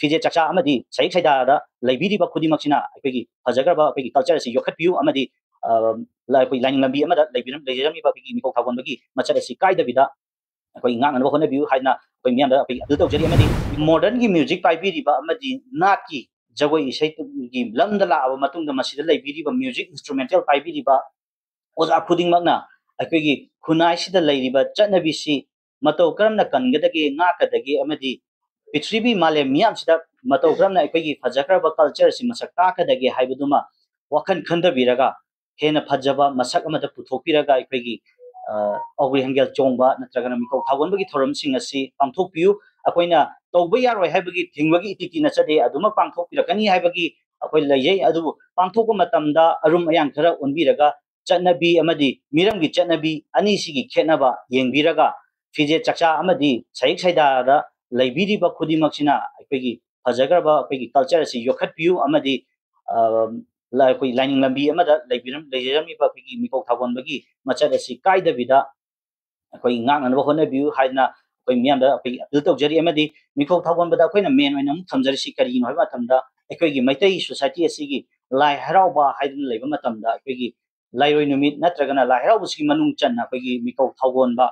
ꯐꯤꯖꯦ ꯆꯥꯛꯆꯥ ꯑꯃꯗꯤ ꯁꯩꯛ ꯁꯩꯗꯥꯗ ꯂꯩꯕꯤꯔꯤꯕ ꯈꯨꯗꯤꯡꯃꯛꯁꯤꯅ ꯑꯩꯈꯣꯏꯒꯤ ꯐꯖꯈ꯭ꯔꯕ ꯑꯩꯈꯣꯏꯒꯤ ꯀꯜꯆꯔ ꯑꯁꯤ ꯌꯣꯛꯈꯠꯄꯤꯌꯨ ꯑꯃꯗꯤ ꯑꯩꯈꯣꯏ ꯂꯥꯏꯅꯤꯡ ꯂꯝꯕꯤ ꯑꯃꯗ ꯂꯩꯖꯔꯝꯃꯤꯕ ꯑꯩꯈꯣꯏꯒꯤ ꯃꯤꯀꯧ ꯊꯧꯒꯣꯟꯕꯒꯤ ꯃꯆꯠ ꯑꯁꯤ ꯀꯥꯏꯗꯕꯤꯗ ꯑꯩꯈꯣꯏ ꯉꯥꯛꯅꯅꯕ ꯍꯣꯠꯅꯕꯤꯌꯨ ꯍꯥꯏꯅ ꯑꯩꯈꯣꯏ ꯃꯤꯌꯥꯝꯗ ꯑꯩꯈꯣꯏ ꯑꯄꯤꯜ ꯇꯧꯖꯔꯤ ꯑꯃꯗꯤ ꯃꯣꯗꯔꯟꯒꯤ ꯃ꯭ꯌꯨꯖꯤꯛ ꯄꯥꯏꯕꯤꯔꯤꯕ ꯑꯃꯗꯤ ꯅꯥꯠꯀꯤ ꯖꯒꯣꯏ ꯏꯁꯩꯒꯤ ꯂꯝꯗ ꯂꯥꯛꯑꯕ ꯃꯇꯨꯡꯗ ꯃꯁꯤꯗ ꯂꯩꯕꯤꯔꯤꯕ ꯃ꯭ꯌꯨꯖꯤꯛ ꯏꯟꯁꯇ꯭ꯔꯨꯃꯦꯟꯇꯦꯜ ꯄꯥꯏꯕꯤꯔꯤꯕ ꯑꯣꯖꯥ ꯈꯨꯗꯤꯡꯃꯛꯅ ꯑꯩꯈꯣꯏꯒꯤ ꯈꯨꯟꯅꯥꯏꯁꯤꯗ ꯂꯩꯔꯤꯕ ꯆꯠꯅꯕꯤꯁꯤ ꯃꯇꯧ ꯀꯔꯝꯅ ꯀꯟꯒꯗꯒꯦ ꯉꯥꯛꯀꯗꯒꯦ ꯑꯃꯗꯤ ꯄ꯭ꯔꯤꯊꯤꯕꯤ ꯃꯥꯂꯦꯝ ꯃꯤꯌꯥꯝꯁꯤꯗ ꯃꯇꯧ ꯀꯔꯝꯅ ꯑꯩꯈꯣꯏꯒꯤ ꯐꯖꯈ꯭ꯔꯕ ꯀꯜꯆꯔꯁꯤ ꯃꯁꯛ ꯇꯥꯛꯀꯗꯒꯦ ꯍꯥꯏꯕꯗꯨꯃ ꯋꯥꯈꯜ ꯈꯟꯊꯕꯤꯔꯒ ꯍꯦꯟꯅ ꯐꯖꯕ ꯃꯁꯛ ꯑꯃꯗ puthokpiraga ꯑꯩꯈꯣꯏꯒꯤ ꯑꯧꯒ꯭ꯔꯤ ꯍꯪꯒꯦꯜ ꯆꯣꯡꯕ ꯅꯠꯇ꯭ꯔꯒꯅ ꯃꯤꯀꯧ ꯊꯥꯎꯒꯟꯕꯒꯤ ꯊꯧꯔꯝꯁꯤꯡ ꯑꯁꯤ ꯄꯥꯡꯊꯣꯛꯄꯤꯌꯨ ꯑꯩꯈꯣꯏꯅ ꯇꯧꯕ ꯌꯥꯔꯣꯏ ꯍꯥꯏꯕꯒꯤ ꯊꯤꯡꯕꯒꯤ ꯏꯇꯤꯛꯇꯤ ꯅꯠꯆꯗꯦ ꯑꯗꯨꯃꯛ ꯄꯥꯡꯊꯣꯛꯄꯤꯔꯛꯀꯅꯤ ꯍꯥꯏꯕꯒꯤ ꯑꯩꯈꯣꯏ ꯂꯩꯖꯩ ꯑꯗꯨꯕꯨ ꯄꯥꯡꯊꯣꯛꯄ ꯃꯇꯝꯗ ꯑꯔꯨꯝ ꯑꯌꯥꯡ ꯈꯔ ꯑꯣꯟꯕꯤꯔꯒ ꯆꯠꯅꯕꯤ ꯑꯃꯗꯤ ꯃꯤꯔꯝꯒꯤ ꯆꯠꯅꯕꯤ ꯑꯅꯤꯁꯤꯒꯤ ꯈꯦꯠꯅꯕ ꯌꯦꯡꯕꯤꯔꯒ ꯐꯤꯖꯦꯠ ꯆꯥꯛꯆꯥ ꯑꯃꯗꯤ ꯁꯩꯛ ꯁꯩꯗꯥꯗ ꯂꯩꯕꯤꯔꯤꯕ ꯈꯨꯗꯤꯡꯃꯛꯁꯤꯅ ꯑꯩꯈꯣꯏꯒꯤ ꯐꯖꯈ꯭ꯔꯕ ꯑꯩꯈꯣꯏꯒꯤ ꯀꯜꯆꯔ ꯑꯁꯤ ꯌꯣꯛꯈꯠꯄꯤꯌꯨ ꯑꯃꯗꯤ ꯑꯩꯈꯣꯏ ꯂꯥꯏꯅꯤꯡ ꯂꯝꯕꯤ ꯑꯃꯗ ꯂꯩꯖꯔꯝꯃꯤꯕ ꯑꯩꯈꯣꯏꯒꯤ ꯃꯤꯀꯧ ꯊꯥꯎꯒꯟꯕꯒꯤ ꯃꯆꯠ ꯑꯁꯤ ꯀꯥꯏꯗꯕꯤꯗ ꯑꯩꯈꯣꯏ ꯉꯥꯛꯅꯅꯕ ꯍꯣꯠꯅꯕꯤꯌꯨ ꯍꯥꯏꯅ ꯑꯩꯈꯣই ꯃꯤꯌꯥꯝꯗ ꯑꯩꯈꯣꯏ ꯑꯄꯤꯜ ꯇꯧꯖꯔꯤ ꯑꯃꯗꯤ ꯃꯤꯀꯧ ꯊꯥꯎꯒꯟꯕꯗ ꯑꯩꯈꯣꯏꯅ ꯃꯦꯟ ꯑꯣꯏꯅ ꯑꯃꯨꯛ ꯊꯝꯖꯔꯤꯁꯤ ꯀꯔꯤꯒꯤꯅꯣ ꯍꯥꯏꯕ ꯃꯇꯝꯗ ꯑꯩꯈꯣꯏꯒꯤ ꯃꯩꯇꯩ ꯁꯣꯁꯥꯏꯇꯤ ꯑꯁꯤꯒꯤ ꯂꯥꯏ ꯍꯔꯥꯎꯕ ꯍꯥꯏꯗꯨꯅ ꯂꯩꯕ ꯃꯇꯝꯗ ꯑꯩꯈꯣꯏꯒꯤ ꯂꯥꯏꯔꯣꯏ ꯅꯨꯃꯤꯠ ꯅꯠꯇ꯭ꯔꯒꯅ ꯂꯥꯏ ꯍꯔꯥꯎꯕꯁꯤꯒꯤ ꯃꯅꯨꯡ ꯆꯟꯅ ꯑꯩꯈꯣꯏꯒꯤ ꯃꯤꯀꯧ ꯊꯥꯎꯒꯣꯟꯕ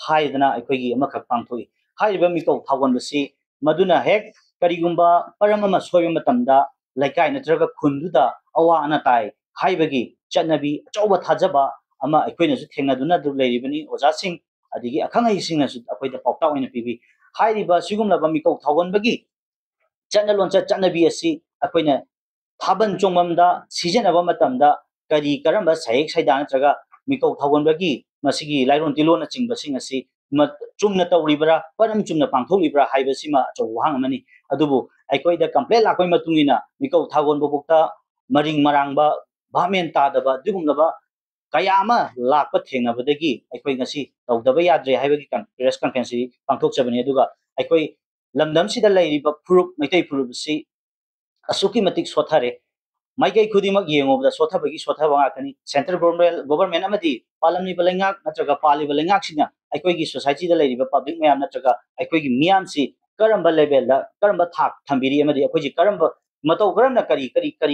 ꯍꯥꯏꯗꯅ ꯑꯩꯈꯣꯏꯒꯤ ꯑꯃꯈꯛ ꯄꯥꯡꯊꯣꯛꯏ ꯍꯥꯏꯔꯤꯕ ꯃꯤꯀꯧ ꯊꯥꯎꯒꯣꯟꯕꯁꯤ ꯃꯗꯨꯅ ꯍꯦꯛ ꯀꯔꯤꯒꯨꯝꯕ ꯃꯔꯝ ꯑꯃ ꯁꯣꯏꯕ ꯃꯇꯝꯗ ꯂꯩꯀꯥꯏ ꯅꯠꯇ꯭ꯔꯒ ꯈꯨꯟꯗꯨꯗ ꯑꯋꯥ ꯑꯅꯥ ꯇꯥꯏ ꯍꯥꯏꯕꯒꯤ ꯆꯠꯅꯕꯤ ꯑꯆꯧꯕ ꯊꯥꯖꯕ ꯑꯃ ꯑꯩꯈꯣꯏꯅꯁꯨ ꯊꯦꯡꯅꯗꯨꯅ ꯂꯩꯔꯤꯕꯅꯤ ꯑꯣꯖꯥꯁꯤꯡ ꯑꯗꯒꯤ ꯑꯈꯪ ꯑꯍꯩꯁꯤꯡꯅꯁꯨ ꯑꯩꯈꯣꯏꯗ ꯄꯥꯎꯇꯥꯛ ꯑꯣꯏꯅ ꯄꯤꯕꯤ ꯍꯥꯏꯔꯤꯕ ꯁꯤꯒꯨꯝꯂꯕ ꯃꯤꯀꯧ ꯊꯥꯎꯒꯟꯕꯒꯤ ꯆꯠꯅ ꯂꯣꯟꯆꯠ ꯆꯠꯅꯕꯤ ꯑꯁꯤ ꯑꯩꯈꯣꯏꯅ ꯊꯥꯕꯜ ꯆꯣꯡꯕꯝꯗ ꯁꯤꯖꯤꯟꯅꯕ ꯃꯇꯝꯗ ꯀꯔꯤ ꯀꯔꯝꯕ ꯁꯩꯍꯦꯛ ꯁꯩꯗꯥ ꯅꯠꯇ꯭ꯔꯒ ꯃꯤꯀꯧ ꯊꯥꯎꯒꯟꯕꯒꯤ ꯃꯁꯤꯒꯤ ꯂꯥꯏꯔꯣꯟ ꯇꯤꯜꯂꯣꯟꯅꯆꯤꯡꯕꯁꯤꯡ ꯑꯁꯤ ꯆꯨꯝꯅ ꯇꯧꯔꯤꯕ꯭ꯔꯥ ꯄꯔꯝ ꯆꯨꯝꯅ ꯄꯥꯡꯊꯣꯛꯂꯤꯕ꯭ꯔꯥ ꯍꯥꯏꯕꯁꯤꯃ ꯑꯆꯧꯕ ꯋꯥꯍꯪ ꯑꯃꯅꯤ ꯑꯗꯨꯕꯨ ꯑꯩꯈꯣꯏꯗ ꯀꯝꯄ꯭ꯂꯦꯟ ꯂꯥꯛꯄꯒꯤ ꯃꯇꯨꯡ ꯏꯟꯅ ꯃꯤꯀꯧ ꯊꯥꯎꯒꯟꯕꯕꯨꯛꯇ ꯃꯔꯤꯡ ꯃꯔꯥꯡꯕ ꯚꯥꯞꯃꯦꯟ ꯇꯥꯗꯕ ꯑꯗꯨꯒꯨꯝꯂꯕ ꯀꯌꯥ ꯑꯃ ꯂꯥꯛꯄ ꯊꯦꯡꯅꯕꯗꯒꯤ ꯑꯩꯈꯣꯏ ꯉꯁꯤ ꯇꯧꯗꯕ ꯌꯥꯗ꯭ꯔꯦ ꯍꯥꯏꯕꯒꯤ ꯄ꯭ꯔꯦꯁ ꯀꯟꯐꯔꯦꯟꯁꯁꯤ ꯄꯥꯡꯊꯣꯛꯆꯕꯅꯤ ꯑꯗꯨꯒ ꯑꯩꯈꯣꯏ ꯂꯝꯗꯝꯁꯤꯗ ꯂꯩꯔꯤꯕ ꯐꯨꯔꯨꯞ ꯃꯩꯇꯩ ꯐꯨꯔꯨꯞ ꯑꯁꯤ ꯑꯁꯨꯛꯀꯤ ꯃꯇꯤꯛ ꯁꯣꯊꯔꯦ ꯃꯥꯏꯀꯩ ꯈꯨꯗꯤꯡꯃꯛ ꯌꯦꯡꯉꯨꯕꯗ ꯁꯣꯊꯕꯒꯤ ꯁꯣꯊꯕ ꯉꯥꯛꯇꯅꯤ ꯁꯦꯟꯇ꯭ꯔꯦꯜ ꯒꯣꯚꯔꯟꯃꯦꯟꯠ ꯑꯃꯗꯤ ꯄꯥꯜꯂꯝꯂꯤꯕ ꯂꯩꯉꯥꯛ ꯅꯠꯇ꯭ꯔꯒ ꯄꯥꯜꯂꯤꯕ ꯂꯩꯉꯥꯛꯁꯤꯡꯅ ꯑꯩꯈꯣꯏꯒꯤ ꯁꯣꯁꯥꯏꯇꯤꯗ ꯂꯩꯔꯤꯕ ꯄꯕ꯭ꯂꯤꯛ ꯃꯌꯥꯝ ꯅꯠꯇ꯭ꯔꯒ ꯑꯩꯈꯣꯏꯒꯤ ꯃꯤꯌꯥꯝꯁꯤ ꯀꯔꯝꯕ ꯂꯦꯚꯦꯜꯗ ꯀꯔꯝꯕ ꯊꯥꯛ ꯊꯝꯕꯤꯔꯤ ꯑꯃꯗꯤ ꯑꯩꯈꯣꯏꯁꯤ ꯀꯔꯝꯕ ꯃꯇꯧ ꯀꯔꯝꯅ ꯀꯔꯤ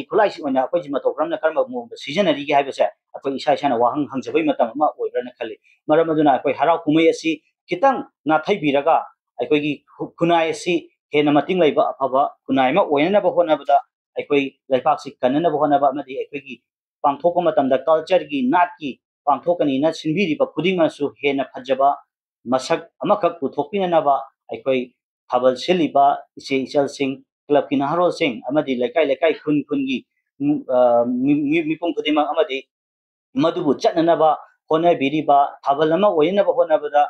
ꯈꯨꯠꯂꯥꯏꯁꯤꯡ ꯑꯣꯏꯅ ꯑꯩꯈꯣꯏꯁꯤ ꯃꯇꯧ ꯀꯔꯝꯅ ꯀꯔꯝꯕ ꯃꯑꯣꯡꯗ ꯁꯤꯖꯤꯟꯅꯔꯤꯒꯦ ꯍꯥꯏꯕꯁꯦ ꯑꯩꯈꯣꯏ ꯏꯁꯥ ꯏꯁꯥꯅ ꯋꯥꯍꯪ ꯍꯪꯖꯕꯒꯤ ꯃꯇꯝ ꯑꯃ ꯑꯣꯏꯕ꯭ꯔꯅ ꯈꯜꯂꯤ ꯃꯔꯝ ꯑꯗꯨꯅ ꯑꯩꯈꯣꯏ ꯍꯔꯥꯎ ꯀꯨꯝꯍꯩ ꯑꯁꯤ ꯈꯤꯇꯪ ꯅꯥꯊꯩꯕꯤꯔꯒ ꯑꯩꯈꯣꯏꯒꯤ ꯈꯨꯟꯅꯥꯏ ꯑꯁꯤ ꯍꯦꯟꯅ ꯃꯇꯤꯡ ꯂꯩꯕ ꯑꯐꯕ ꯈꯨꯟꯅꯥꯏ ꯑꯃ ꯑꯣꯏꯅꯅꯕ ꯍꯣꯠꯅꯕꯗ ꯑꯩꯈꯣꯏ ꯂꯩꯄꯥꯛꯁꯤ ꯀꯟꯅꯅꯕ ꯍꯣꯠꯅꯕ ꯑꯃꯗꯤ ꯑꯩꯈꯣꯏꯒꯤ ꯄꯥꯡꯊꯣꯛꯄ ꯃꯇꯝꯗ ꯀꯜꯆꯔꯒꯤ ꯅꯥꯠꯀꯤ ꯄꯥꯡꯊꯣꯛꯀꯅꯤꯅ ꯁꯤꯟꯕꯤꯔꯤꯕ ꯈꯨꯗꯤꯡꯃꯛꯁꯨ ꯍꯦꯟꯅ ꯐꯖꯕ ꯃꯁꯛ ꯑꯃꯈꯛ ꯄꯨꯊꯣꯛꯄꯤꯅꯅꯕ ꯑꯩꯈꯣꯏ ꯊꯥꯕꯜ ꯁꯤꯜꯂꯤꯕ ꯏꯆꯦ ꯏꯆꯜꯁꯤꯡ ꯀ꯭ꯂꯕꯀꯤ ꯅꯍꯥꯔꯣꯜꯁꯤꯡ ꯑꯃꯗꯤ ꯂꯩꯀꯥꯏ ꯂꯩꯀꯥꯏ ꯈꯨꯟ ꯈꯨꯟꯒꯤ ꯃꯤꯄꯨꯝ ꯈꯨꯗꯤꯡꯃꯛ ꯑꯃꯗꯤ ꯃꯗꯨꯕꯨ ꯆꯠꯅꯅꯕ ꯍꯣꯠꯅꯕꯤꯔꯤꯕ ꯊꯥꯕꯜ ꯑꯃ ꯑꯣꯏꯅꯅꯕ ꯍꯣꯠꯅꯕꯗ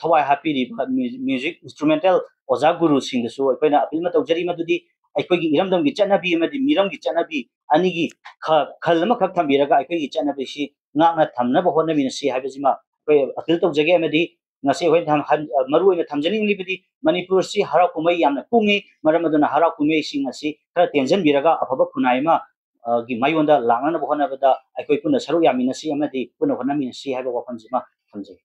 ꯊꯋꯥꯏ ꯍꯥꯞꯄꯤꯔꯤꯕ ꯃ꯭ꯌꯨꯖꯤꯛ ꯏꯟꯁꯇ꯭ꯔꯨꯃꯦꯟꯇꯦꯜ ꯑꯣꯖꯥ ꯒꯨꯔꯨꯁꯤꯡꯗꯁꯨ ꯑꯩꯈꯣꯏꯅ ꯑꯄꯤꯜ ꯑꯃ ꯇꯧꯖꯔꯤ ꯃꯗꯨꯗꯤ ꯑꯩꯈꯣꯏꯒꯤ ꯏꯔꯝꯗꯝꯒꯤ ꯆꯠꯅꯕꯤ ꯑꯃꯗꯤ ꯃꯤꯔꯝꯒꯤ ꯆꯠꯅꯕꯤ ꯑꯅꯤꯒꯤ ꯈꯜ ꯑꯃꯈꯛ ꯊꯝꯕꯤꯔꯒ ꯑꯩꯈꯣꯏꯒꯤ ꯆꯠꯅꯕꯤꯁꯤ ꯉꯥꯛꯅ ꯊꯝꯅꯕ ꯍꯣꯠꯅꯃꯤꯟꯅꯁꯤ ꯍꯥꯏꯕꯁꯤꯃ ꯑꯩꯈꯣꯏ ꯑꯄꯤꯜ ꯇꯧꯖꯒꯦ ꯑꯃꯗꯤ ꯉꯁꯤ ꯑꯩꯈꯣꯏꯅ ꯃꯔꯨꯑꯣꯏꯅ ꯊꯝꯖꯅꯤꯡꯂꯤꯕꯗꯤ ꯃꯅꯤꯄꯨꯔꯁꯤ ꯍꯔꯥꯎ ꯀꯨꯝꯍꯩ ꯌꯥꯝꯅ ꯀꯨꯡꯏ ꯃꯔꯝ ꯑꯗꯨꯅ ꯍꯔꯥꯎ ꯀꯨꯝꯍꯩꯁꯤꯡ ꯑꯁꯤ ꯈꯔ ꯇꯦꯟꯖꯟꯕꯤꯔꯒ ꯑꯐꯕ ꯈꯨꯟꯅꯥꯏ ꯑꯃ ꯒꯤ ꯃꯥꯏꯌꯣꯟꯗ ꯂꯥꯛꯅꯅꯕ ꯍꯣꯠꯅꯕꯗ ꯑꯩꯈꯣꯏ ꯄꯨꯟꯅ ꯁꯔꯨꯛ ꯌꯥꯃꯤꯟꯅꯁꯤ ꯑꯃꯗꯤ ꯄꯨꯟꯅ ꯍꯣꯠꯅꯃꯤꯟꯅꯁꯤ ꯍꯥꯏꯕ ꯋꯥꯐꯝꯁꯤꯃ ꯊꯝꯖꯩ